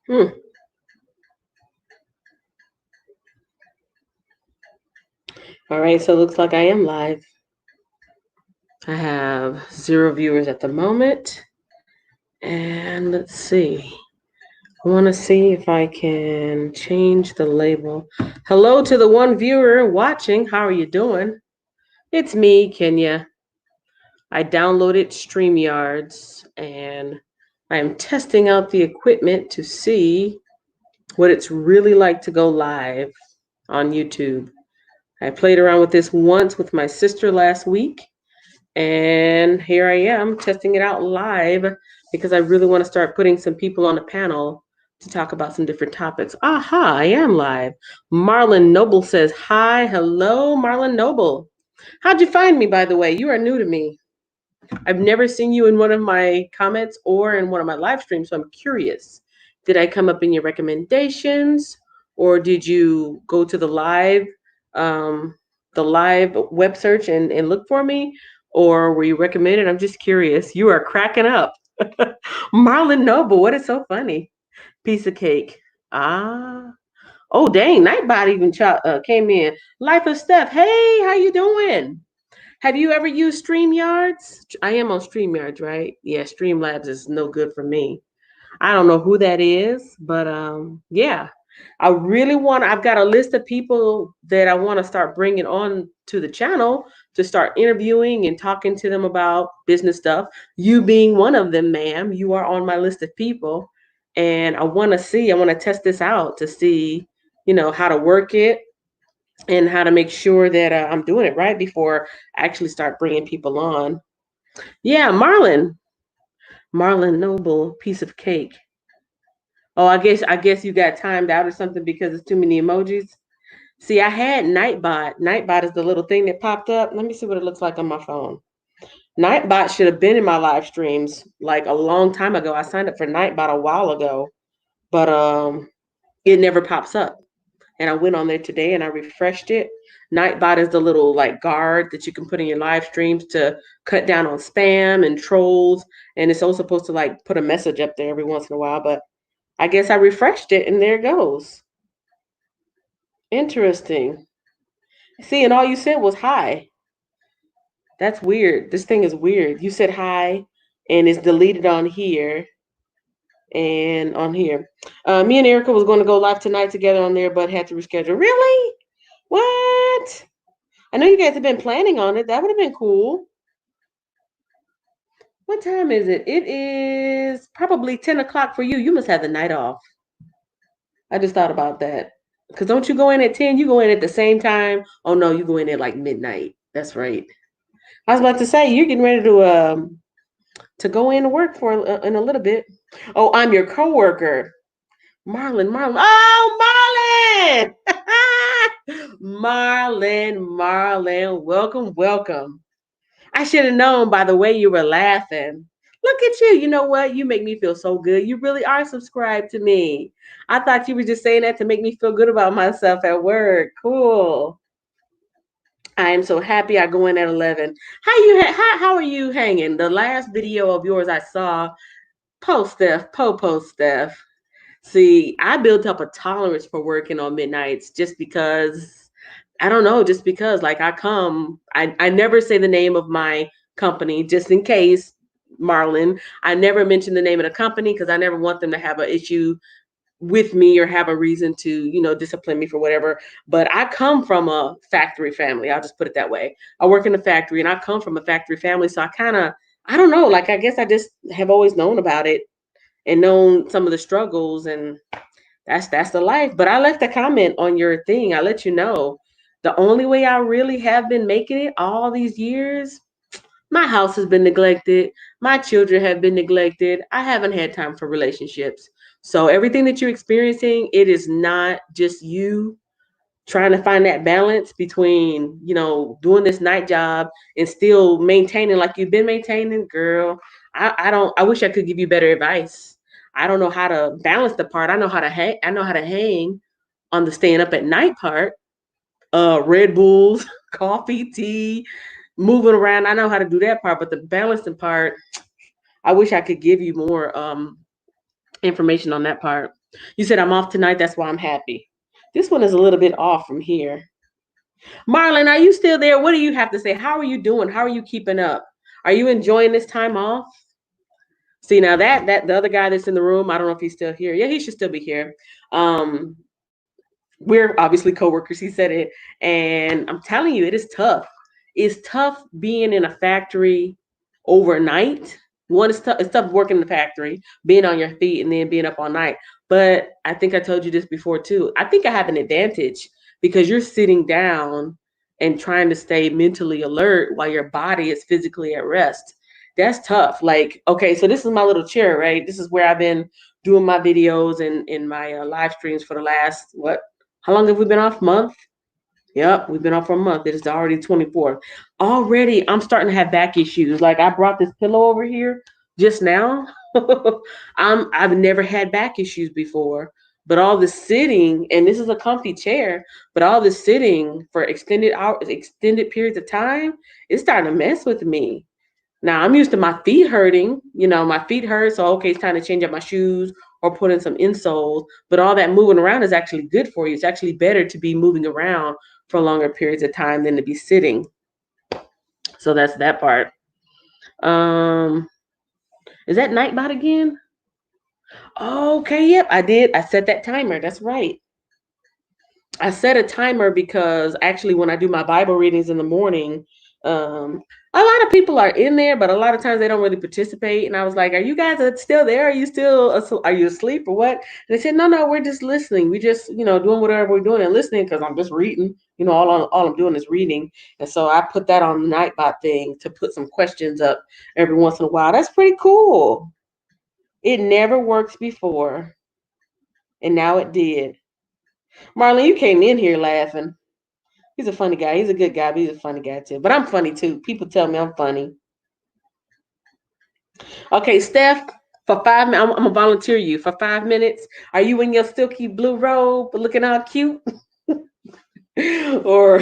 Hmm. All right, so it looks like I am live. I have 0 viewers at the moment. And let's see. I want to see if I can change the label. Hello to the one viewer watching. How are you doing? It's me, Kenya. I downloaded StreamYards and I am testing out the equipment to see what it's really like to go live on YouTube. I played around with this once with my sister last week, and here I am testing it out live because I really want to start putting some people on the panel to talk about some different topics. Aha, I am live. Marlon Noble says, hi, hello, Marlon Noble. How'd you find me, by the way? You are new to me. I've never seen you in one of my comments or in one of my live streams, so I'm curious. Did I come up in your recommendations, or did you go to um, the live web search and look for me, or were you recommended? I'm just curious. You are cracking up, Marlon Noble. What is so funny? Piece of cake. Ah. Oh dang! Nightbot even came in. Life of Steph. Hey, how you doing? Have you ever used StreamYards? I am on StreamYards, right? Yeah, Streamlabs is no good for me. I don't know who that is, but yeah. I've got a list of people that I want to start bringing on to the channel to start interviewing and talking to them about business stuff. You being one of them, ma'am. You are on my list of people. And I want to test this out to see, how to work it and how to make sure that I'm doing it right before I actually start bringing people on. Yeah, Marlon Noble, piece of cake. Oh, I guess you got timed out or something because it's too many emojis. See, I had Nightbot. Nightbot is the little thing that popped up. Let me see what it looks like on my phone. Nightbot should have been in my live streams like a long time ago. I signed up for Nightbot a while ago, but it never pops up. And I went on there today and I refreshed it. Nightbot is the little like guard that you can put in your live streams to cut down on spam and trolls. And it's also supposed to like put a message up there every once in a while. But I guess I refreshed it and there it goes. Interesting. See, and all you said was hi. That's weird. This thing is weird. You said hi and it's deleted on here and on here. Me and Erica was going to go live tonight together on there, but had to reschedule. Really? What? I know you guys have been planning on it. That would have been cool. What time is it? It is probably 10 o'clock for you. You must have the night off. I just thought about that. Because don't you go in at 10? You go in at the same time. Oh, no, you go in at like midnight. That's right. I was about to say, you're getting ready to go in to work in a little bit. Oh, I'm your coworker. Marlon. Oh, Marlon! Marlon. Welcome. I should have known by the way you were laughing. Look at you. You know what? You make me feel so good. You really are subscribed to me. I thought you were just saying that to make me feel good about myself at work. Cool. I am so happy I go in at 11. How are you hanging? The last video of yours I saw, post Steph. See, I built up a tolerance for working on midnights just because I don't know, just because like I never say the name of my company just in case, Marlon. I never mention the name of the company because I never want them to have an issue with me or have a reason to, discipline me for whatever. But I come from a factory family. I'll just put it that way. I work in a factory and I come from a factory family. So I don't know, like I guess I just have always known about it and known some of the struggles, and that's the life. But I left a comment on your thing. I let you know the only way I really have been making it all these years, my house has been neglected, my children have been neglected, I haven't had time for relationships. So everything that you're experiencing, it is not just you trying to find that balance between, doing this night job and still maintaining like you've been maintaining. Girl, I wish I could give you better advice. I don't know how to balance the part. I know how to hang on the staying up at night part. Red Bulls, coffee, tea, moving around. I know how to do that part, but the balancing part, I wish I could give you more information on that part. You said I'm off tonight. That's why I'm happy. This one is a little bit off from here. Marlon, are you still there? What do you have to say? How are you doing? How are you keeping up? Are you enjoying this time off? See, now that the other guy that's in the room, I don't know if he's still here. Yeah, he should still be here. Um, we're obviously coworkers. He said it, and I'm telling you, it is tough. It's tough being in a factory overnight. One, it's tough working in the factory, being on your feet, and then being up all night. But I think I told you this before too. I think I have an advantage because you're sitting down and trying to stay mentally alert while your body is physically at rest. That's tough. Like, okay, so this is my little chair, right? This is where I've been doing my videos and in my live streams for the last, what, how long have we been off? Month? Yep, we've been off for a month. It is already 24th. Already, I'm starting to have back issues. Like I brought this pillow over here just now. I've never had back issues before, but all this sitting, and this is a comfy chair, but all this sitting for extended hours, extended periods of time, it's starting to mess with me. Now I'm used to my feet hurting, my feet hurt. So, okay, it's time to change up my shoes or put in some insoles. But all that moving around is actually good for you. It's actually better to be moving around for longer periods of time than to be sitting. So that's that part. Is that Nightbot again? Okay, yep, I did. I set that timer. That's right. I set a timer because actually when I do my Bible readings in the morning, a lot of people are in there, but a lot of times they don't really participate. And I was like, "Are you guys still there? Are you asleep or what?" And they said, "No, we're just listening. We just doing whatever we're doing and listening because I'm just reading. All I'm doing is reading." And so I put that on the Nightbot thing to put some questions up every once in a while. That's pretty cool. It never worked before, and now it did. Marlon, you came in here laughing. He's a funny guy. He's a good guy, but he's a funny guy too. But I'm funny too. People tell me I'm funny. Okay, Steph, for 5 minutes, I'm gonna volunteer you for 5 minutes. Are you in your silky blue robe looking all cute? or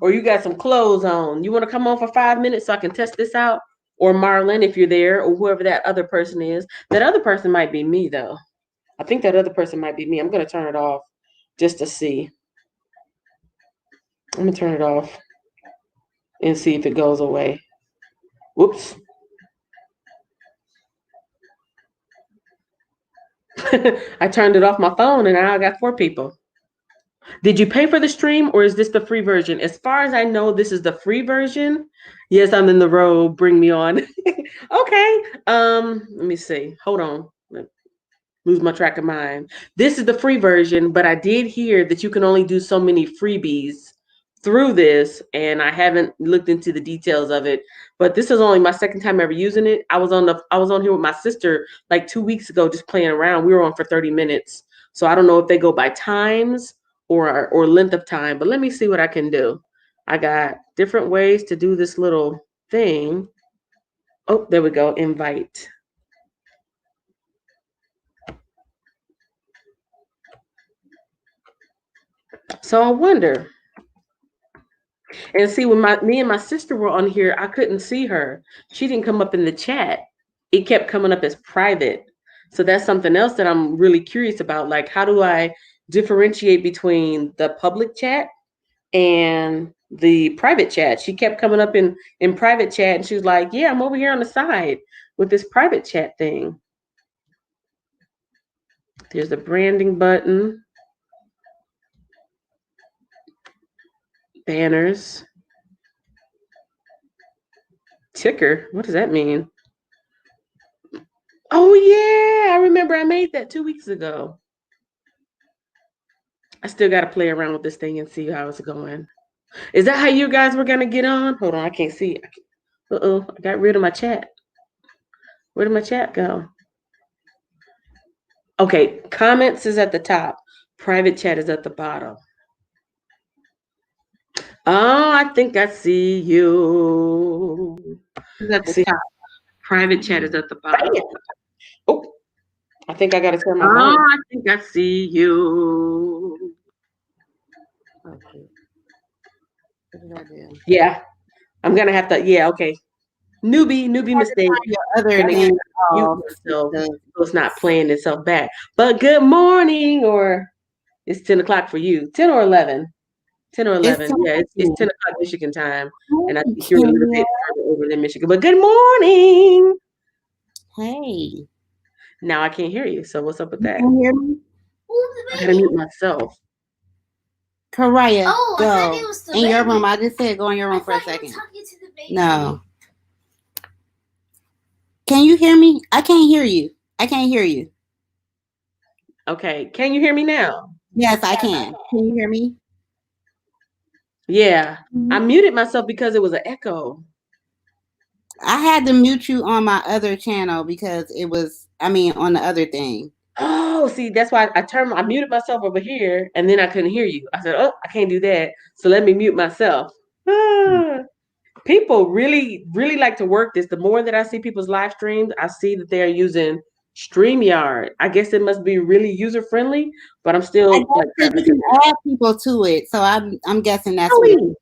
or you got some clothes on? You want to come on for 5 minutes so I can test this out? Or Marlon, if you're there, or whoever that other person is. That other person might be me though. I think that other person might be me. I'm gonna turn it off just to see. I'm gonna turn it off and see if it goes away. Whoops. I turned it off my phone and now I got 4 people. Did you pay for the stream or is this the free version? As far as I know, this is the free version. Yes, I'm in the row. Bring me on. Okay. Let me see. Hold on. Lose my track of mind. This is the free version, but I did hear that you can only do so many freebies through this, and I haven't looked into the details of it. But this is only my second time ever using it. I was on here with my sister like 2 weeks ago, just playing around. We were on for 30 minutes, so I don't know if they go by times or length of time. But let me see what I can do. I got different ways to do this little thing. Oh, there we go. Invite. So I wonder. And see, when me and my sister were on here, I couldn't see her. She didn't come up in the chat. It kept coming up as private. So that's something else that I'm really curious about. Like, how do I differentiate between the public chat and the private chat? She kept coming up in private chat, and she was like, "Yeah, I'm over here on the side with this private chat thing." There's the branding button, banners, ticker. What does that mean? Oh yeah, I remember I made that 2 weeks ago. I still got to play around with this thing and see how it's going. Is that how you guys were going to get on? Hold on, I can't see. Uh-oh, I got rid of my chat. Where did my chat go? Okay, comments is at the top. Private chat is at the bottom. Oh, I think I see you. It's at the top. Private chat is at the bottom. Oh, I think I got to turn my volume. Oh, I think I see you. Okay. What did I do? Yeah, I'm going to have to, yeah, okay. Newbie mistake. Your other Gotta thing mute off. myself so it's not playing itself back. But good morning, or it's 10 o'clock for you. 10 or 11. 10 or It's 11. Yeah, it's 10 time. o'clock Michigan time. And I Hey, think you're a little Kenya. bit further over than Michigan. But good morning. Hey. Now I can't hear you. So what's up with You that? can hear me? I gotta mute myself. Karaya, go. In your room. I just said go in your room for a second. No. Can you hear me? I can't hear you. I can't hear you. Okay. Can you hear me now? Yes, I can. Can you hear me? Yeah. I muted myself because it was an echo. I had to mute you on my other channel because it was, on the other thing. Oh, see, that's why I muted myself over here and then I couldn't hear you. I said, oh, I can't do that. So let me mute myself. People really, really like to work this. The more that I see people's live streams, I see that they're using StreamYARD. I guess it must be really user friendly, but I'm still like you can add people to it. So I'm guessing that's what it is.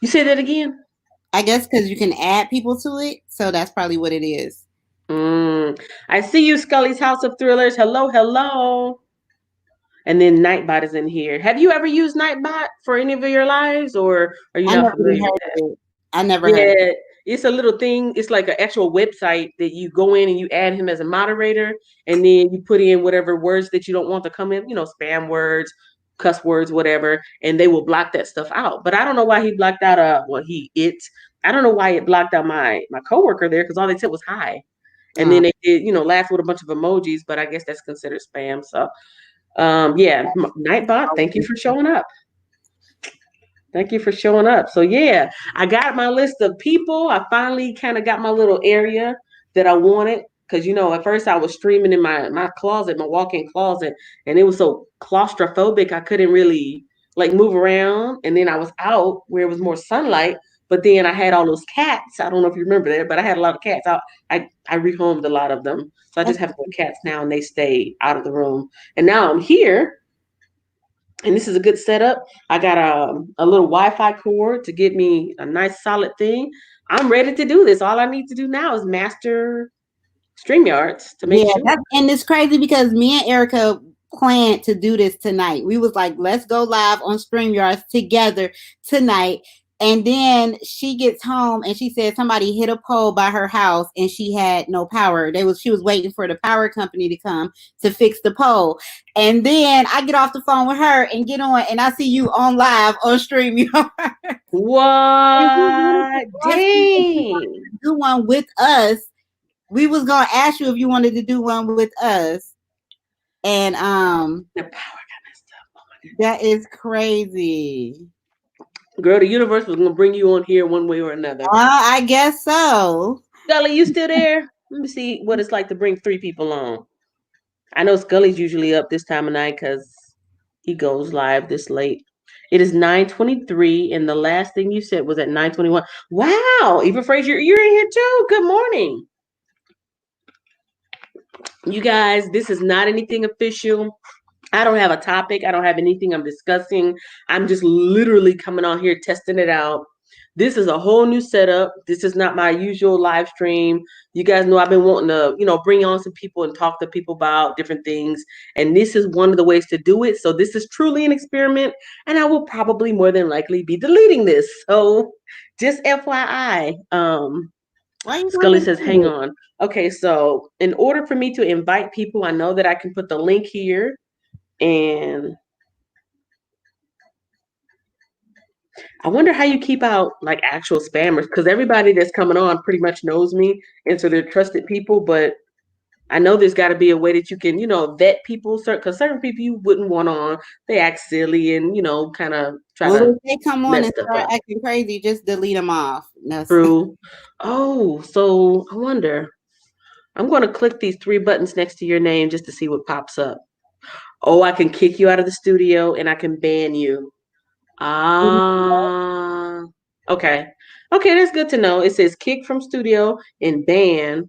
You say that again? I guess because you can add people to it. So that's probably what it is. I see you, Scully's House of Thrillers. Hello, hello. And then Nightbot is in here. Have you ever used Nightbot for any of your lives, or are you not familiar with that? I never heard it. It's a little thing. It's like an actual website that you go in and you add him as a moderator, and then you put in whatever words that you don't want to come in, spam words, cuss words, whatever, and they will block that stuff out. But I don't know why he blocked out I don't know why it blocked out my coworker there, because all they said was hi. And then they did, laugh with a bunch of emojis, but I guess that's considered spam. So yeah, Nightbot, thank you for showing up. Thank you for showing up. So yeah, I got my list of people. I finally kind of got my little area that I wanted. Cause at first I was streaming in my closet, my walk-in closet, and it was so claustrophobic I couldn't really like move around. And then I was out where it was more sunlight, but then I had all those cats. I don't know if you remember that, but I had a lot of cats. I rehomed a lot of them. So I just have 4 cats now and they stay out of the room. And now I'm here. And this is a good setup. I got a little Wi-Fi cord to get me a nice solid thing. I'm ready to do this. All I need to do now is master StreamYards to make sure. And it's crazy because me and Erica planned to do this tonight. We was like, let's go live on StreamYards together tonight. And then she gets home and she said somebody hit a pole by her house and she had no power. She was waiting for the power company to come to fix the pole. And then I get off the phone with her and get on and I see you on live on StreamYards. What? Dang. Do one with us. We was gonna ask you if you wanted to do one with us. And the power got messed up. Oh my God. That is crazy. Girl, the universe was gonna bring you on here one way or another. I guess so. Scully, you still there? Let me see what it's like to bring 3 people on. I know Scully's usually up this time of night because he goes live this late. It is 9:23, and the last thing you said was at 9:21. Wow, Eva Frazier, you're in here too. Good morning. You guys, this is not anything official. I don't have a topic. I don't have anything I'm discussing. I'm just literally coming on here testing it out. This is a whole new setup. This is not my usual live stream. You guys know I've been wanting to, bring on some people and talk to people about different things. And this is one of the ways to do it. So this is truly an experiment. And I will probably more than likely be deleting this. So just FYI. Scully says, hang on. Okay, so in order for me to invite people, I know that I can put the link here. And I wonder how you keep out like actual spammers, because everybody that's coming on pretty much knows me, and so they're trusted people. But I know there's got to be a way that you can, vet people, because certain people you wouldn't want on. They act silly and kind of try to. If they come on and start acting crazy, just delete them off. True. Oh, so I wonder. I'm going to click these 3 buttons next to your name just to see what pops up. Oh, I can kick you out of the studio and I can ban you. Okay. Okay, that's good to know. It says kick from studio and ban.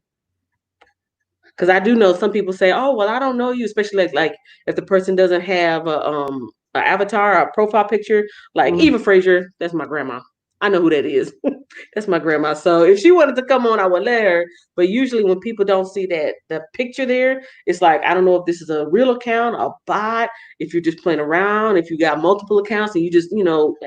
Because I do know some people say, oh, well, I don't know you, especially like if the person doesn't have an avatar or a profile picture. Like Eva Frazier, that's my grandma. I know who that is. That's my grandma. So if she wanted to come on, I would let her. But usually when people don't see that the picture there, it's like, I don't know if this is a real account, a bot, if you're just playing around, if you got multiple accounts and you just,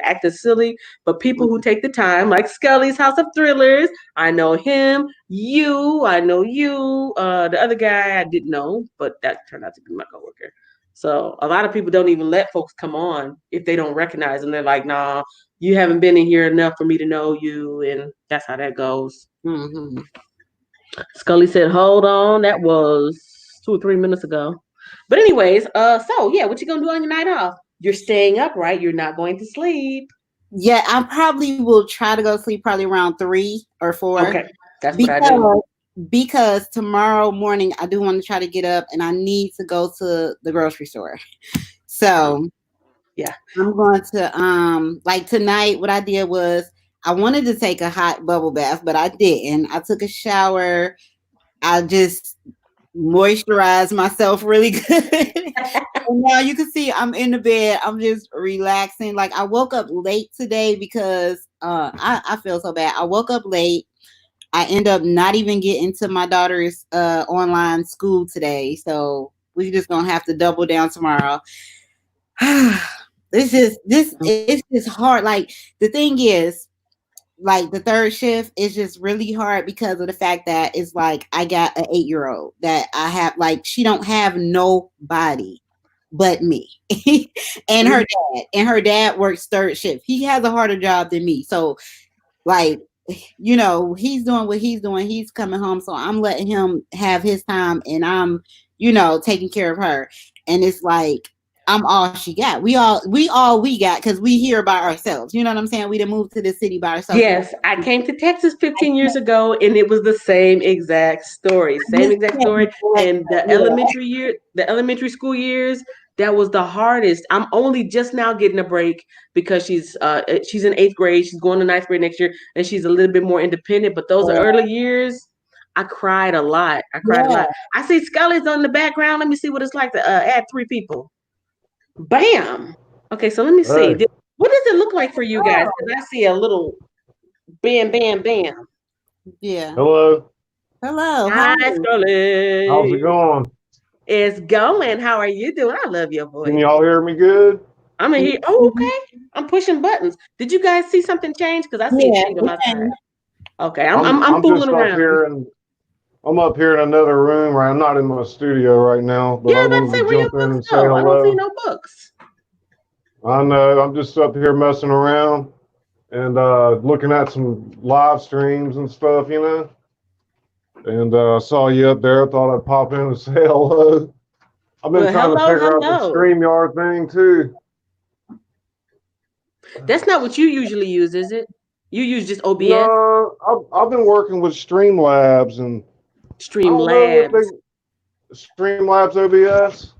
acting silly. But people who take the time, like Scully's House of Thrillers, I know him, I know you. The other guy I didn't know, but that turned out to be my coworker. So a lot of people don't even let folks come on if they don't recognize them. They're like, nah, you haven't been in here enough for me to know you, and that's how that goes. Mm-hmm. Scully said, "Hold on, that was 2 or 3 minutes ago." But anyways, so yeah, what you gonna do on your night off? You're staying up, right? You're not going to sleep. Yeah, I probably will try to go sleep probably around 3 or 4. Okay, that's what I do. Because tomorrow morning I do want to try to get up and I need to go to the grocery store. So yeah, I'm going to like tonight what I did was I wanted to take a hot bubble bath, but I didn't. I took a shower. I just moisturized myself really good. And now you can see I'm in the bed. I'm just relaxing. Like I woke up late today because I feel so bad. I woke up late. I end up not even getting to my daughter's online school today. So we're just gonna have to double down tomorrow. It's just hard. Like the thing is, like the third shift is just really hard because of the fact that it's like I got an 8-year-old that I have, like, she don't have nobody but me and her dad. And her dad works third shift. He has a harder job than me. So like, he's doing what he's doing. He's coming home. So I'm letting him have his time and I'm, taking care of her. And it's like, I'm all she got. We got because we here by ourselves. You know what I'm saying? We done moved to the city by ourselves. Yes, I came to Texas 15 years ago, and it was the same exact story. Same exact story. And the elementary school years, that was the hardest. I'm only just now getting a break because she's in 8th grade. She's going to 9th grade next year, and she's a little bit more independent. But those early years, I cried a lot. I see Scully's on the background. Let me see what it's like to add 3 people. Bam. Okay, so let me see. What does it look like for you guys? Because I see a little bam, bam, bam. Yeah. Hello. Hi, Scully. How's it going? It's going. How are you doing? I love your voice. Can y'all hear me good? I'm in here. Oh, okay. I'm pushing buttons. Did you guys see something change? Because I see it change on my side. Okay, I'm fooling just around. Up here and I'm up here in another room. I'm not in my studio right now, but I wanted to jump in and say hello. I don't see no books. I know. I'm just up here messing around and looking at some live streams and stuff, And I saw you up there. I thought I'd pop in and say hello. I've been trying to figure out the StreamYARD thing too. That's not what you usually use, is it? You use just OBS? No, I've been working with Streamlabs and Streamlabs. Streamlabs OBS.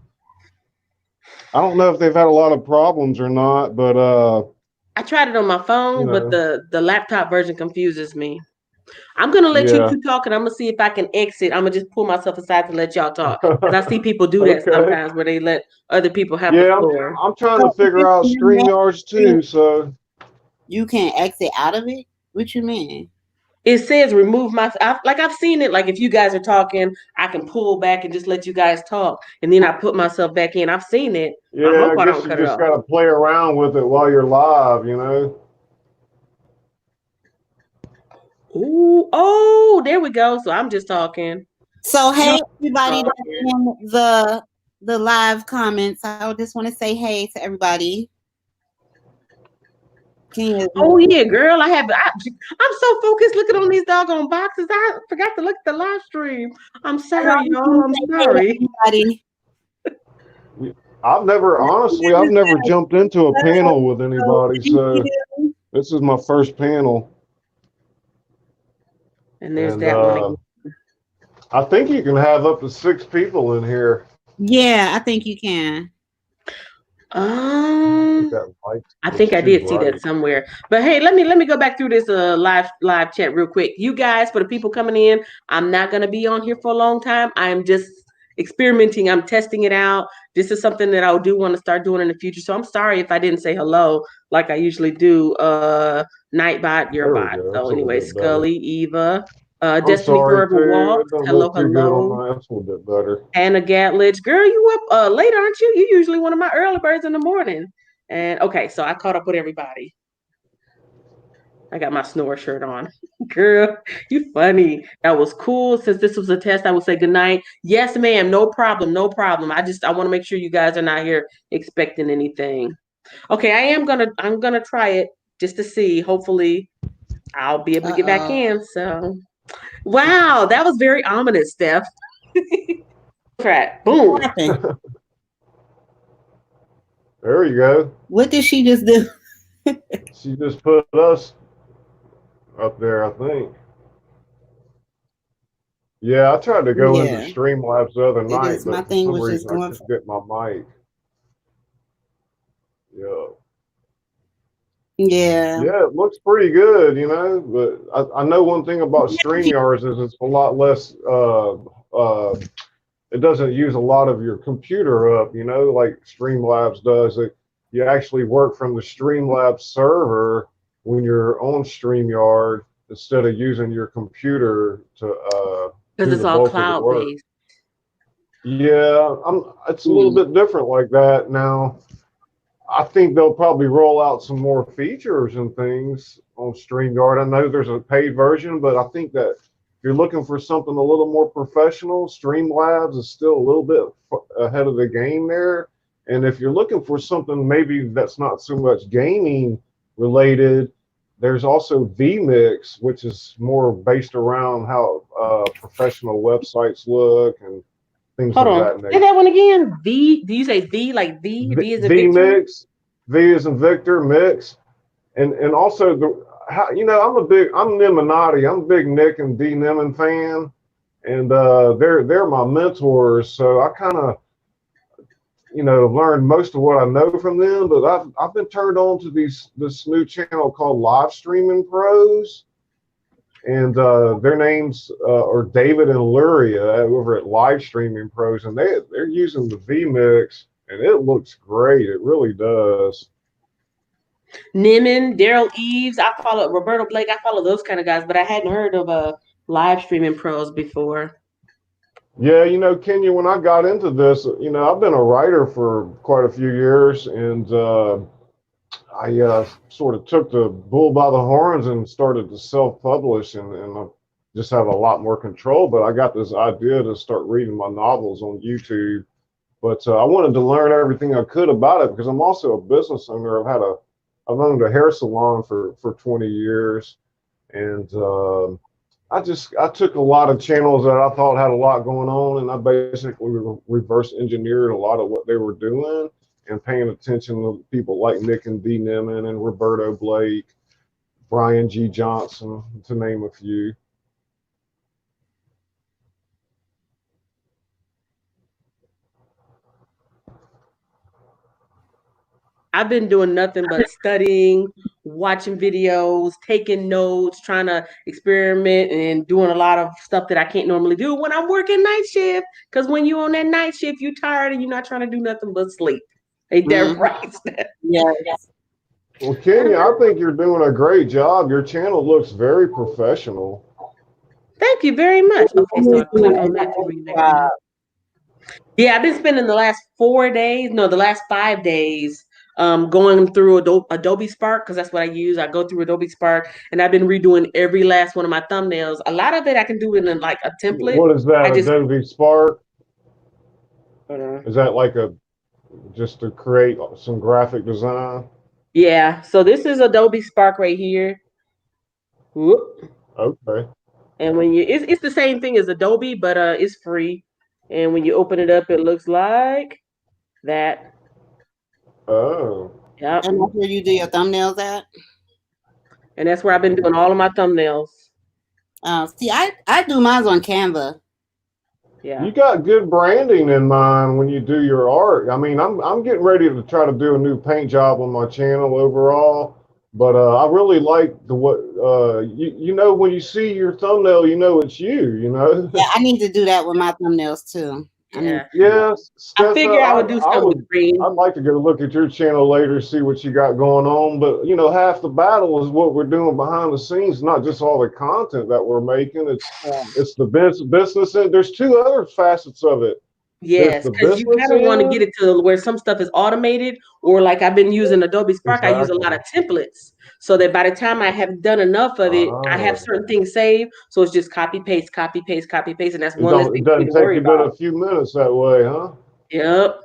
I don't know if they've had a lot of problems or not, but I tried it on my phone, but the laptop version confuses me. I'm gonna let you two talk, and I'm gonna see if I can exit. I'm gonna just pull myself aside to let y'all talk, because I see people do that sometimes, where they let other people have the floor. I'm trying to figure out StreamYards too. So you can't exit out of it? What you mean? It says remove I've seen it. Like if you guys are talking, I can pull back and just let you guys talk, and then I put myself back in. I've seen it. Yeah, I guess you just gotta play around with it while you're live, Ooh, oh, there we go. So I'm just talking. So hey, everybody that's in the live comments. I just want to say hey to everybody. Oh yeah, girl. I'm so focused looking on these doggone boxes. I forgot to look at the live stream. I'm sorry, y'all. I'm sorry. I've never jumped into a panel with anybody, so this is my first panel. And there's that one. I think you can have up to 6 people in here. Yeah, I think you can. I think I did see that somewhere. But hey, let me go back through this live chat real quick. You guys, for the people coming in, I'm not gonna be on here for a long time. I'm just experimenting. I'm testing it out. This is something that I do want to start doing in the future. So I'm sorry if I didn't say hello like I usually do. Nightbot, your There we bot. go. So That's a little anyway, bit better. Scully, Eva, I'm Destiny sorry Forever too. Walks. It don't Hello, look too good on hello. mine. That's a little bit better. Anna Gatlich, girl, you up late, aren't you? You usually one of my early birds in the morning. And okay, so I caught up with everybody. I got my snore shirt on. Girl, you funny. That was cool. Since this was a test, I would say good night. Yes, ma'am. No problem. No problem. I want to make sure you guys are not here expecting anything. Okay, I'm gonna try it just to see. Hopefully I'll be able to get back in. So wow, that was very ominous, Steph. Track. Boom. What happened? There you go. What did she just do? She just put us up there, I think. Yeah, I tried to go into Yeah. Streamlabs the other It night, is. My but for thing some was just reason I going. couldn't get my mic. Yeah. Yeah. Yeah, it looks pretty good, you know. But I know one thing about StreamYards is it's a lot less. It doesn't use a lot of your computer up, you know, like Streamlabs does. You actually work from the Streamlabs server when you're on StreamYard instead of using your computer to Because do it's the all bulk of the cloud work. based. Yeah, it's a little bit different like that now. I think they'll probably roll out some more features and things on StreamYard. I know there's a paid version, but I think that if you're looking for something a little more professional, Streamlabs is still a little bit ahead of the game there. And if you're looking for something maybe that's not so much gaming related, there's also vMix, which is more based around how professional websites look and things Hold of on. that Say nature. that one again. V. Do you say V like V? V is a Victor? vMix, V is in Victor, mix, and also you know, I'm Niminati. I'm a big Nick and D Nimin fan, and they're my mentors. So I kind of, you know, learned most of what I know from them. But I've been turned on to this new channel called Live Streaming Pros, and their names are David and Luria over at Live Streaming Pros, and they're using the vMix, and it looks great. It really does. Nimin, Daryl Eves. I follow Roberto Blake. I follow those kind of guys, but I hadn't heard of live streaming pros before. Yeah, you know, Kenya, when I got into this, you know, I've been a writer for quite a few years, and I sort of took the bull by the horns and started to self-publish, and I just have a lot more control. But I got this idea to start reading my novels on YouTube. But I wanted to learn everything I could about it because I'm also a business owner. I've owned a hair salon for 20 years, and I took a lot of channels that I thought had a lot going on, and I basically reverse engineered a lot of what they were doing and paying attention to people like Nick and D Nimin and Roberto Blake, Brian G. Johnson, to name a few. I've been doing nothing but studying, watching videos, taking notes, trying to experiment, and doing a lot of stuff that I can't normally do when I'm working night shift. Because when you're on that night shift, you're tired and you're not trying to do nothing but sleep. Ain't that right? Yeah. Well, Kenya, I think you're doing a great job. Your channel looks very professional. Thank you very much. Okay, so I click on that to bring back in. Yeah, I've been spending the last 5 days going through Adobe Spark because that's what I use. I go through Adobe Spark and I've been redoing every last one of my thumbnails. A lot of it I can do in like a template. What is that? I just Adobe Spark? hold on. Is that like just to create some graphic design? Yeah, so this is Adobe Spark right here. Whoop. Okay. And when it's the same thing as Adobe, but it's free. And when you open it up, it looks like that. Oh. Yep. And that's where you do your thumbnails at? And that's where I've been doing all of my thumbnails. See, I do mine on Canva. Yeah. You got good branding in mind when you do your art. I mean, I'm getting ready to try to do a new paint job on my channel overall, but I really like you know, when you see your thumbnail, you know it's you know. Yeah, I need to do that with my thumbnails too. Yeah. Yes, I Steph, figure I would do something with green. I'd like to go look at your channel later, see what you got going on. But you know, half the battle is what we're doing behind the scenes, not just all the content that we're making. It's the business end. There's two other facets of it. There's Yes, the because you business kind of want to get end. it to where some stuff is automated, or like I've been using Adobe Spark, I use a lot Exactly. of templates so that by the time I have done enough of it, I have Oh, certain things saved. So it's just copy, paste, copy, paste, copy, paste, and that's it one less don't. It thing for me doesn't to take worry you but about. a few minutes that way, huh? Yep.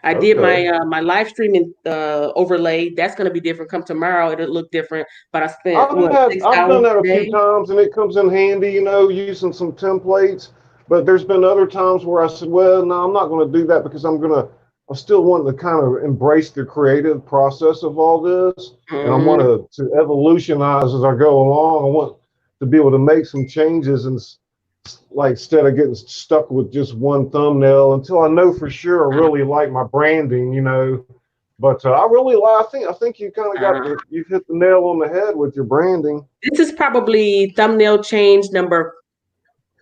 I did Okay. my live streaming overlay. That's going to be different. Come tomorrow, it'll look different. But I spent what six I've done hours that a few today. times, and it comes in handy, you know, using some templates. But there's been other times where I said, well, no, I'm not going to do that because I still want to kind of embrace the creative process of all this, and I want Hmm. to evolutionize as I go along. I want to be able to make some changes and like instead of getting stuck with just one thumbnail until I know for sure I really like my branding, you know. But I really like. I think you kind of you've hit the nail on the head with your branding. This is probably thumbnail change number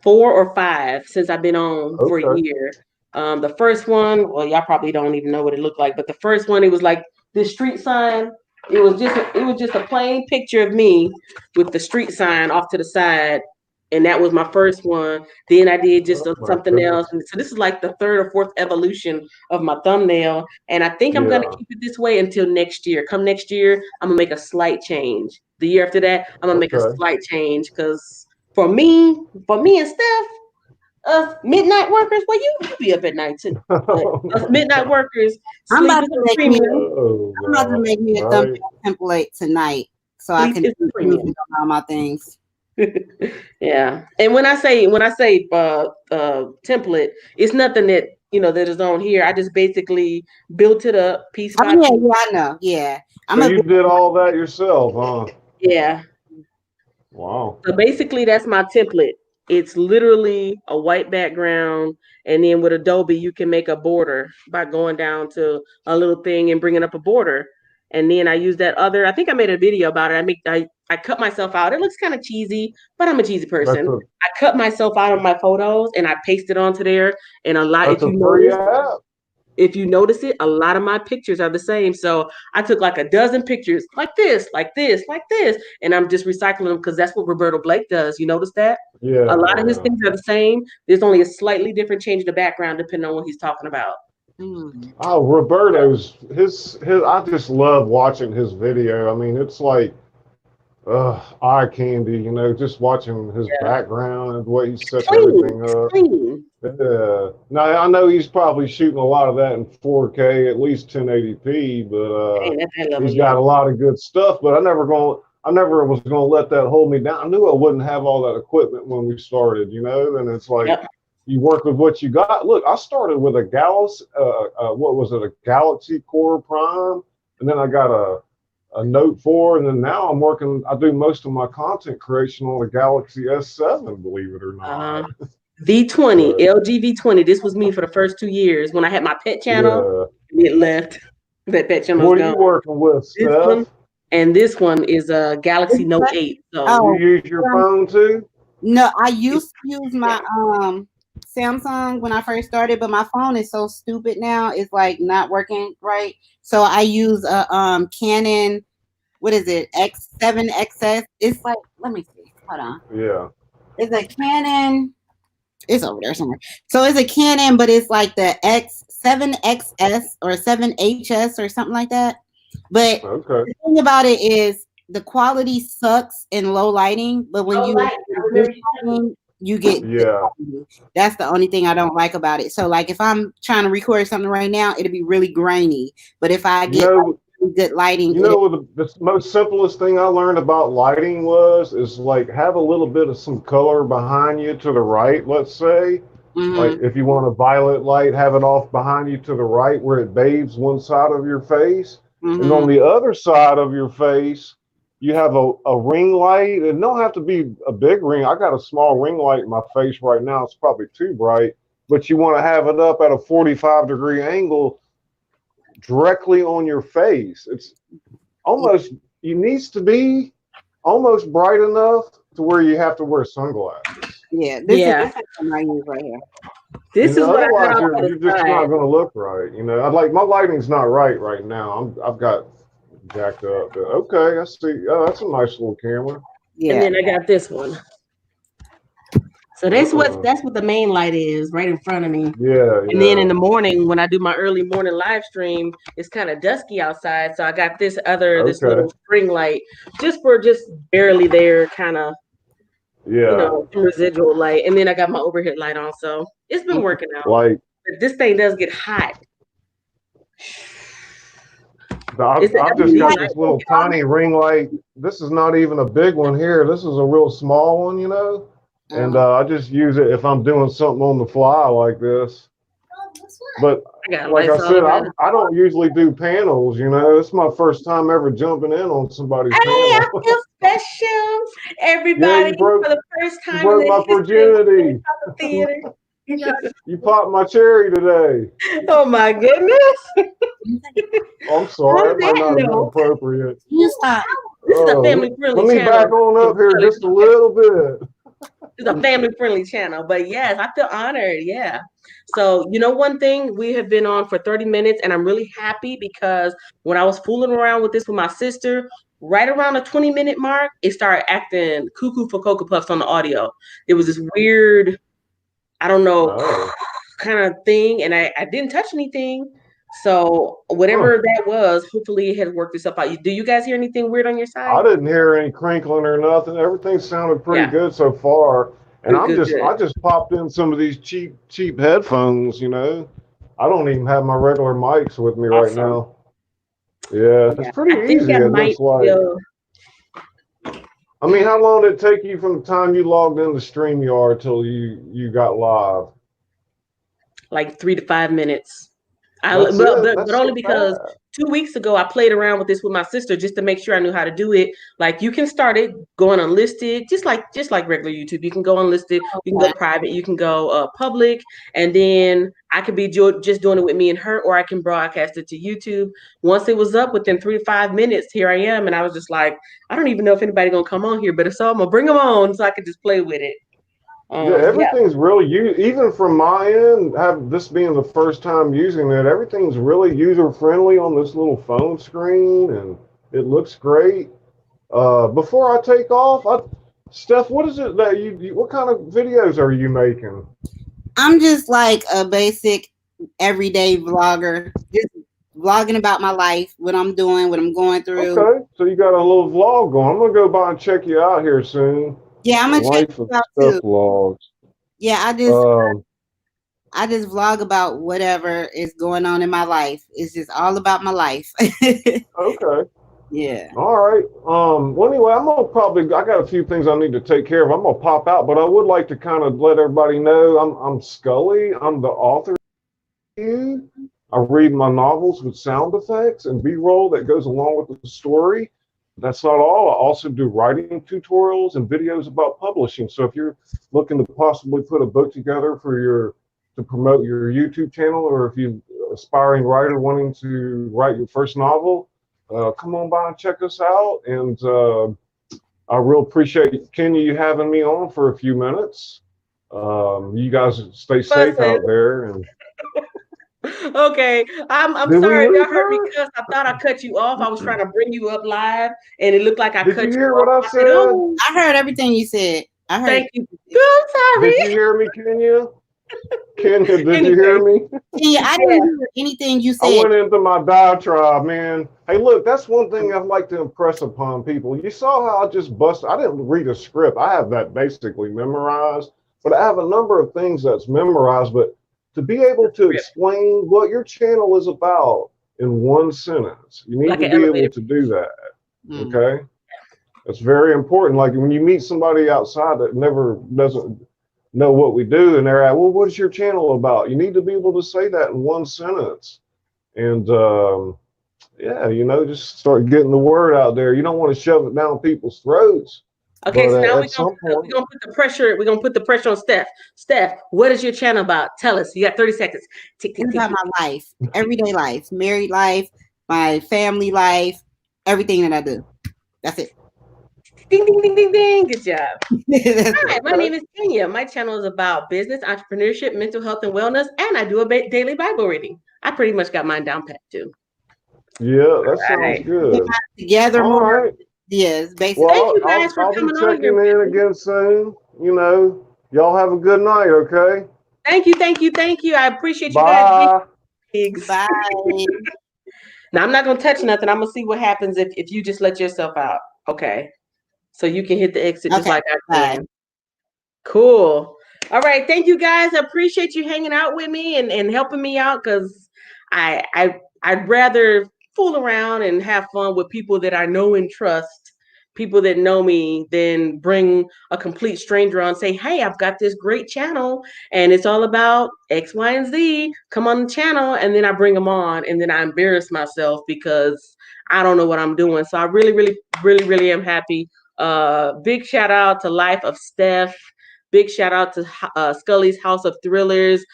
4 or 5 since I've been on for a Okay. year. The first one, well, y'all probably don't even know what it looked like, but the first one, it was like this street sign. It was just a plain picture of me with the street sign off to the side, and that was my first one. Then I did just Oh my something else, goodness. and so this is like the third or fourth evolution of my thumbnail, and I think I'm gonna Yeah. keep it this way until next year. Come next year, I'm gonna make a slight change. The year after that, I'm gonna make a Okay. slight change because for me and Steph, us midnight workers, well, you be up at night too. But Oh us my midnight God. workers I'm sleep about is to a make me. premium. Oh I'm about to God. make me a Right. thumbnail template tonight so I Sleep can is a use premium. it on all my things. Yeah. And when I say template, it's nothing that that is on here. I just basically built it up piece Oh by yeah, piece. yeah, I know. Yeah, I'm So gonna. you did all that yourself, huh? Yeah. Wow. So basically, that's my template. It's literally a white background, and then with Adobe, you can make a border by going down to a little thing and bringing up a border. And then I use that other. I think I made a video about it. I cut myself out. It looks kind of cheesy, but I'm a cheesy That's person. a I cut myself out of my photos and I pasted onto there. And a lot, that's a free app. if you notice it, a lot of my pictures are the same. So I took like a dozen pictures like this, like this, like this, and I'm just recycling them because that's what Roberto Blake does. You notice that? A Yeah, lot of his yeah. things are the same. There's only a slightly different change in the background depending on what he's talking about. Mm. Oh, Roberto's his. I just love watching his video. I mean, it's like eye candy, you know, just watching his Yeah. background and the way he It's sets clean. everything It's up. clean. Yeah. Now I know he's probably shooting a lot of that in 4K, at least 1080p, but Ain't at that level he's yet. got a lot of good stuff. But I never was gonna let that hold me down. I knew I wouldn't have all that equipment when we started, you know. And it's like Yep. you work with what you got. Look, I started with a Galaxy, what was it, a Galaxy Core Prime, and then I got a Note 4, and then now I do most of my content creation on a Galaxy S7, believe it or not. V20, But LG V20. This was me for the first 2 years when I had my pet channel. yeah. It left. That pet channel's What are gone. you working with, This one Steph? and this one is a Galaxy It's Note like- 8. So You Oh, use your phone too? no, I used to use my yeah. Samsung when I first started, but my phone is so stupid now. It's like not working right. So I use a Canon. What is it? X7 XS. It's like, let me see. Hold on. Yeah. It's a Canon. It's over there somewhere. So it's a Canon, but it's like the X7XS or 7HS or something like that. But Okay. the thing about it is the quality sucks in low lighting, but when Oh, you light. I remember you telling me. you get good Yeah. quality. That's the only thing I don't like about it. So like if I'm trying to record something right now, it'll be really grainy. But if I You get know, like really good lighting, you know what the most simplest thing I learned about lighting is like have a little bit of some color behind you to the right, let's say. Like Mhm. if you want a violet light, have it off behind you to the right where it bathes one side of your face. And on Mhm. the other side of your face, you have a ring light. It don't have to be a big ring. I got a small ring light in my face right now. It's probably too bright, but you want to have it up at a 45-degree angle directly on your face. It's almost, it needs to be almost bright enough to where you have to wear sunglasses. Yeah, this Yeah. is what I use right here. This is what I got otherwise off on the you're just not side. going to look right. I like my lighting's not right now. I've got jacked up. But okay, I see. Oh, that's a nice little camera. And Yeah. then I got this one. So that's what the main light is right in front of me. Yeah, And then in the morning when I do my early morning live stream, it's kind of dusky outside. So I got this little string light just barely there, kind of residual light. And then I got my overhead light on. So it's been working out. Like, but this thing does get hot. I've just got this little tiny ring light. This is not even a big one here. This is a real small one, and I just use it if I'm doing something on the fly like this. But like I said, I don't usually do panels. It's my first time ever jumping in on somebody's panel. I feel special, everybody, for the first time. You broke my virginity. Theater. You popped my cherry today. Oh my goodness. I'm sorry, that might not have been appropriate. You stop. This is a family-friendly channel. Let me back on up here just a little bit. It's a family-friendly channel, but yes, I feel honored. Yeah. So, one thing, we have been on for 30 minutes, and I'm really happy because when I was fooling around with this with my sister, right around the 20-minute mark, it started acting cuckoo for Cocoa Puffs on the audio. It was this weird, I don't know, kind of thing, and I didn't touch anything. So whatever that was, hopefully it has worked itself out. Do you guys hear anything weird on your side? I didn't hear any crinkling or nothing. Everything sounded pretty good so far. And I just popped in some of these cheap headphones, I don't even have my regular mics with me right now. Yeah, it's pretty easy, it looks like. I mean, how long did it take you from the time you logged into StreamYARD till you got live? Like 3 to 5 minutes. But only because 2 weeks ago I played around with this with my sister just to make sure I knew how to do it. Like you can start it going unlisted, just like regular YouTube. You can go unlisted, you can go private, you can go public, and then I could be just doing it with me and her, or I can broadcast it to YouTube. Once it was up, within 3 to 5 minutes, here I am, and I was just like, I don't even know if anybody's gonna come on here, but if so, I'm gonna bring them on so I can just play with it. Everything's really even from my end, this being the first time using it, everything's really user friendly on this little phone screen, and it looks great. Before I take off, Steph, what is it that what kind of videos are you making? I'm just like a basic everyday vlogger, just vlogging about my life, what I'm doing, what I'm going through. Okay, so you got a little vlog going. I'm gonna go by and check you out here soon. Yeah, I'm gonna check you out too. Steph Vlogs. Yeah, I just vlog about whatever is going on in my life. It's just all about my life. Okay. Yeah. All right. Well, anyway, I got a few things I need to take care of. I'm gonna pop out, but I would like to kind of let everybody know I'm Scully. I'm the author. I read my novels with sound effects and B-roll that goes along with the story. That's not all. I also do writing tutorials and videos about publishing. So if you're looking to possibly put a book together to promote your YouTube channel, or if you're an aspiring writer wanting to write your first novel, come on by and check us out. And I real appreciate, Kenya, you having me on for a few minutes. You guys stay safe out there. And okay, I'm sorry if y'all heard me cuss. I thought I cut you off. I was trying to bring you up live, and it looked like I cut you off. Did you hear what I said? I heard everything you said. I heard. Thank you. I'm sorry. Did you hear me, Kenya? Kenya, did you hear me? Yeah, I didn't hear anything you said. I went into my diatribe, man. Hey, look, that's one thing I'd like to impress upon people. You saw how I just busted. I didn't read a script. I have that basically memorized, but I have a number of things that's memorized. But to be able to explain what your channel is about in one sentence, you need to be able to do that. Okay? That's very important. Like when you meet somebody outside that doesn't know what we do, and they're well, what's your channel about? You need to be able to say that in one sentence. And just start getting the word out there. You don't want to shove it down people's throats. Okay, so now we're gonna put the pressure. We're gonna put the pressure on Steph. Steph, what is your channel about? Tell us. You got 30 seconds. It's about my life, everyday life, married life, my family life, everything that I do. That's it. Ding, ding, ding, ding, ding. Good job. That's Hi, my name is Kenya. My channel is about business, entrepreneurship, mental health, and wellness, and I do a daily Bible reading. I pretty much got mine down pat too. Yeah, that sounds Right. good. together All more. right. Yes, basically. Thank Well, you guys for I'll be coming on checking here. in again soon. You know, y'all have a good night, okay? Thank you, thank you, thank you. I appreciate you guys being Bye. pigs. Bye. Now I'm not gonna touch nothing. I'm gonna see what happens if you just let yourself out. Okay. So you can hit the exit just Okay. like I Bye. can. Cool. All right. Thank you guys. I appreciate you hanging out with me and helping me out because I'd rather fool around and have fun with people that I know and trust, people that know me, than bring a complete stranger on and say, hey, I've got this great channel and it's all about X, Y, and Z. Come on the channel. And then I bring them on and then I embarrass myself because I don't know what I'm doing. So I really, really, really, really am happy. Big shout out to Life of Steph. Big shout out to Scully's House of Thrillers.